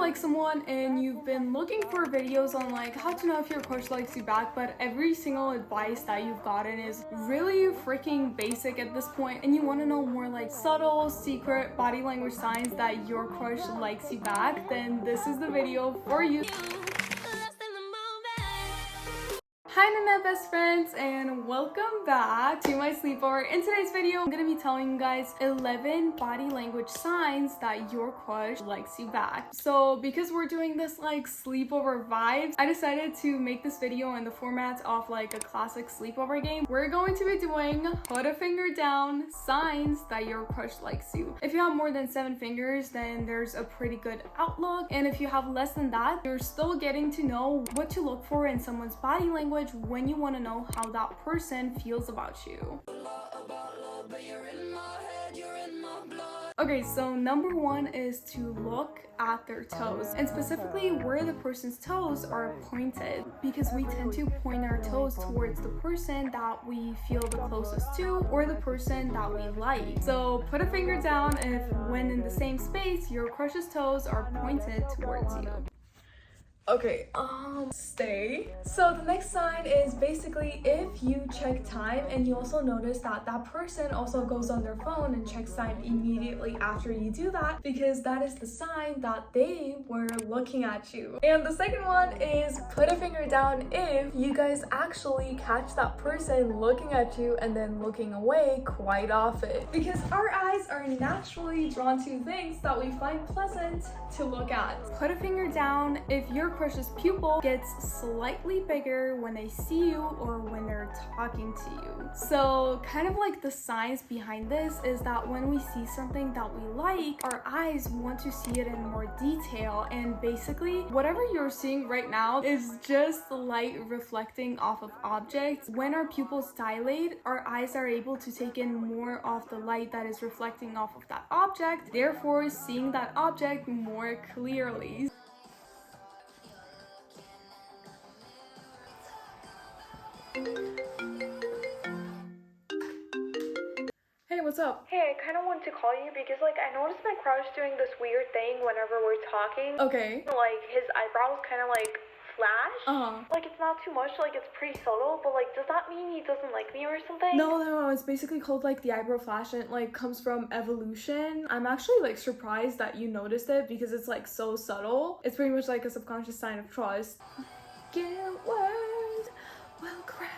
like someone and you've been looking for videos on like how to know if your crush likes you back, but every single advice that you've gotten is really freaking basic at this point, and you want to know more like subtle, secret body language signs that your crush likes you back, then this is the video for you. Hi Nana best friends, and welcome back to my sleepover. In today's video, I'm gonna be telling you guys 11 body language signs that your crush likes you back. So because we're doing this like sleepover vibes, I decided to make this video in the format of like a classic sleepover game. We're going to be doing put a finger down signs that your crush likes you. If you have more than 7 fingers, then there's a pretty good outlook, and if you have less than that, you're still getting to know what to look for in someone's body language when you want to know how that person feels about you. Okay, so number 1 is to look at their toes, and specifically where the person's toes are pointed, because we tend to point our toes towards the person that we feel the closest to or the person that we like. So put a finger down if when in the same space your crush's toes are pointed towards you. Okay, stay. So the next sign is basically if you check time and you also notice that that person also goes on their phone and checks time immediately after you do that, because that is the sign that they were looking at you. And the second one is put a finger down if you guys actually catch that person looking at you and then looking away quite often, because our eyes are naturally drawn to things that we find pleasant to look at. Put a finger down if your crush's pupil gets slightly bigger when they see you or when they're talking to you. So kind of like the science behind this is that when we see something that we like, our eyes want to see it in more detail, and basically whatever you're seeing right now is just light reflecting off of objects. When our pupils dilate, our eyes are able to take in more of the light that is reflecting off of that object, therefore seeing that object more clearly. Hey, what's up? Hey, I kind of wanted to call you because, like, I noticed my crush doing this weird thing whenever we're talking. Okay. Like, his eyebrows kind of, like, flash. Like, it's not too much, like, it's pretty subtle, but, like, does that mean he doesn't like me or something? No, it's basically called, like, the eyebrow flash, and it, like, comes from evolution. I'm actually, like, surprised that you noticed it because it's, like, so subtle. It's pretty much like a subconscious sign of trust. Get words will crash.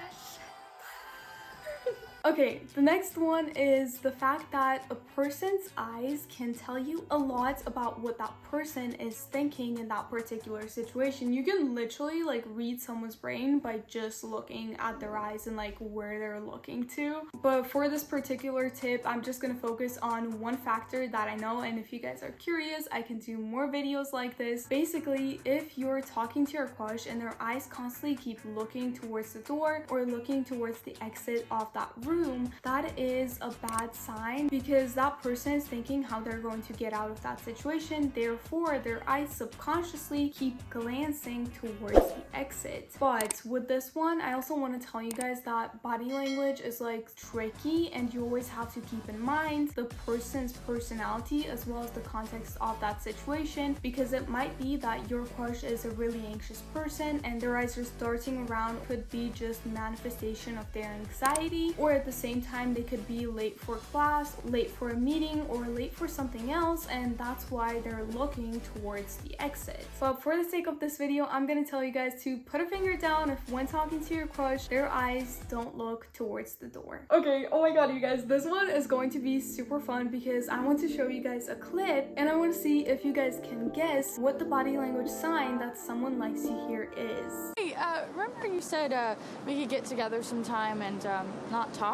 Okay, the next one is the fact that a person's eyes can tell you a lot about what that person is thinking in that particular situation. You can literally like read someone's brain by just looking at their eyes and like where they're looking to. But for this particular tip, I'm just gonna focus on one factor that I know, and if you guys are curious, I can do more videos like this. Basically, if you're talking to your crush and their eyes constantly keep looking towards the door or looking towards the exit of that room, that is a bad sign, because that person is thinking how they're going to get out of that situation. Therefore, their eyes subconsciously keep glancing towards the exit. But with this one, I also want to tell you guys that body language is like tricky, and you always have to keep in mind the person's personality as well as the context of that situation, because it might be that your crush is a really anxious person and their eyes are darting around could be just manifestation of their anxiety, or at the same time they could be late for class, late for a meeting, or late for something else, and that's why they're looking towards the exit. But for the sake of this video, I'm gonna tell you guys to put a finger down if when talking to your crush, their eyes don't look towards the door. Okay, oh my god, you guys, this one is going to be super fun because I want to show you guys a clip and I want to see if you guys can guess what the body language sign that someone likes you here is. Hey, remember you said we could get together sometime and not talk?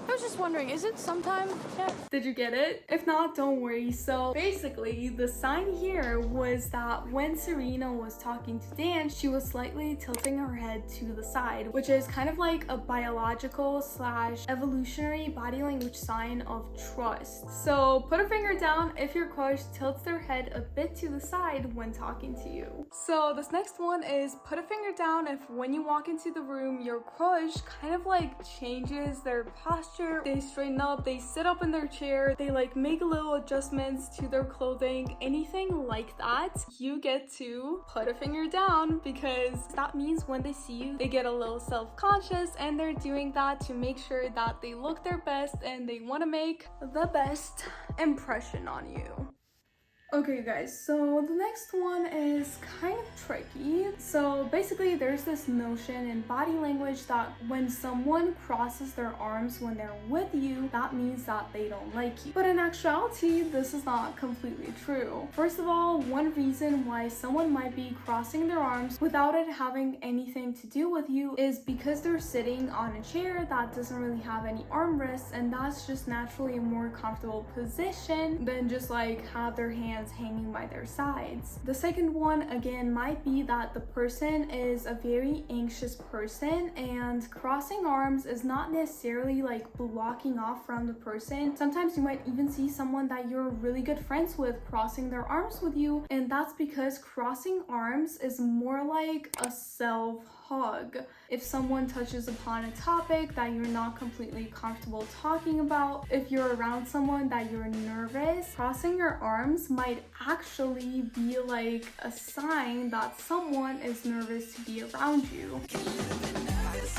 I was just wondering, is it sometime yet? Did you get it? If not, don't worry. So basically, the sign here was that when Serena was talking to Dan, she was slightly tilting her head to the side, which is kind of like a biological / evolutionary body language sign of trust. So put a finger down if your crush tilts their head a bit to the side when talking to you. So this next one is put a finger down if when you walk into the room, your crush kind of like changes their posture posture, they straighten up, they sit up in their chair, they like make little adjustments to their clothing, anything like that, you get to put a finger down, because that means when they see you, they get a little self-conscious, and they're doing that to make sure that they look their best and they want to make the best impression on you. Okay guys, so the next one is kind of tricky. So basically there's this notion in body language that when someone crosses their arms when they're with you, that means that they don't like you. But in actuality, this is not completely true. First of all, one reason why someone might be crossing their arms without it having anything to do with you is because they're sitting on a chair that doesn't really have any armrests, and that's just naturally a more comfortable position than just like have their hands hanging by their sides. The second one again might be that the person is a very anxious person, and crossing arms is not necessarily like blocking off from the person. Sometimes you might even see someone that you're really good friends with crossing their arms with you, and that's because crossing arms is more like a self-hug. If someone touches upon a topic that you're not completely comfortable talking about, if you're around someone that you're nervous, crossing your arms might actually be like a sign that someone is nervous to be around you.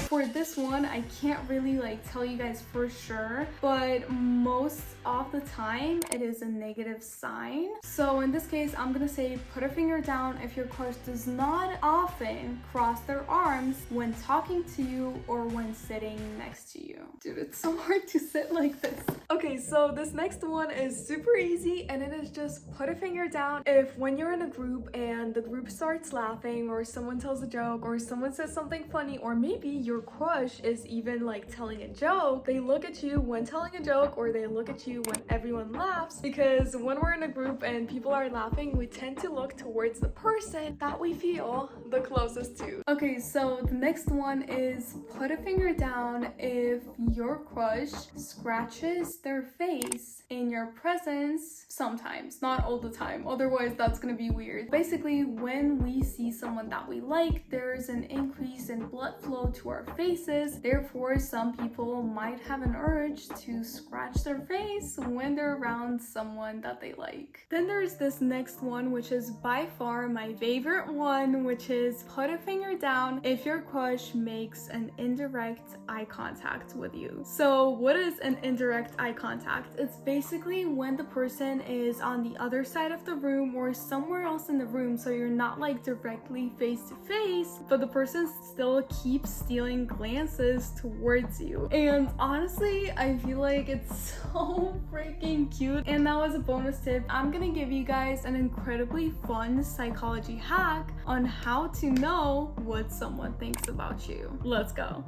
For this one, I can't really like tell you guys for sure, but most of the time it is a negative sign. So in this case, I'm gonna say put a finger down if your crush does not often cross their arms when talking to you or when sitting next to you. Dude, it's so hard to sit like this. Okay, so this next one is super easy, and it is just put a finger down if when you're in a group and the group starts laughing, or someone tells a joke, or someone says something funny, or maybe your crush is even like telling a joke, they look at you when telling a joke, or they look at you when everyone laughs, because when we're in a group and people are laughing, we tend to look towards the person that we feel the closest to. Okay, so the next one is put a finger down if your crush scratches their face in your presence sometimes, not all the time, otherwise that's gonna be weird. Basically, when we see someone that we like, there's an increase in blood flow to our faces, therefore some people might have an urge to scratch their face when they're around someone that they like. Then there's this next one, which is by far my favorite one, which is put a finger down if your crush makes an indirect eye contact with you. So what is an indirect eye contact? It's basically when the person is on the other side of the room or somewhere else in the room, so you're not like directly face to face, but the person still keeps stealing glances towards you. And honestly, I feel like it's so freaking cute. And now as a bonus tip, I'm gonna give you guys an incredibly fun psychology hack on how to know what someone thinks about you. Let's go.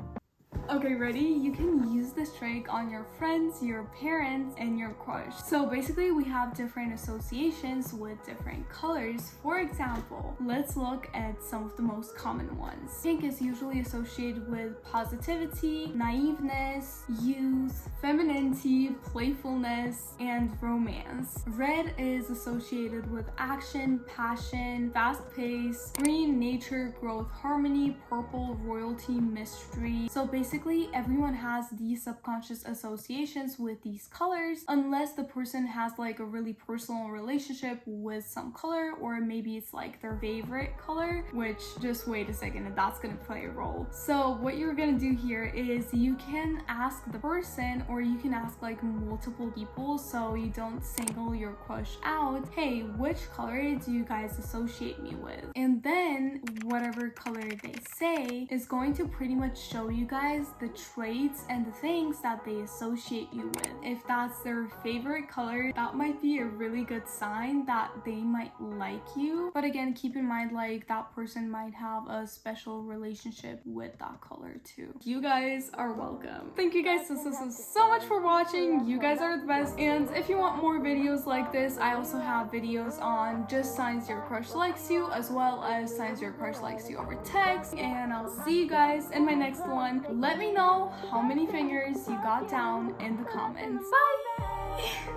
Okay, ready? You can use this trick on your friends, your parents, and your crush. So basically, we have different associations with different colors. For example, let's look at some of the most common ones. Pink is usually associated with positivity, naiveness, youth, femininity, playfulness, and romance. Red is associated with action, passion, fast pace. Green, nature, growth, harmony. Purple, royalty, mystery. So basically, everyone has these subconscious associations with these colors, unless the person has like a really personal relationship with some color, or maybe it's like their favorite color, which just wait a second, and that's gonna play a role. So what you're gonna do here is you can ask the person, or you can ask like multiple people, so you don't single your crush out. Hey, which color do you guys associate me with? And then whatever color they say is going to pretty much show you guys the traits and the things that they associate you with. If that's their favorite color, that might be a really good sign that they might like you. But again, keep in mind, like, that person might have a special relationship with that color too. You guys are welcome. Thank you guys so much for watching. You guys are the best. And if you want more videos like this, I also have videos on just signs your crush likes you, as well as signs your crush likes you over text. And I'll see you guys in my next one. Let me know how many fingers you got down in the comments. Bye!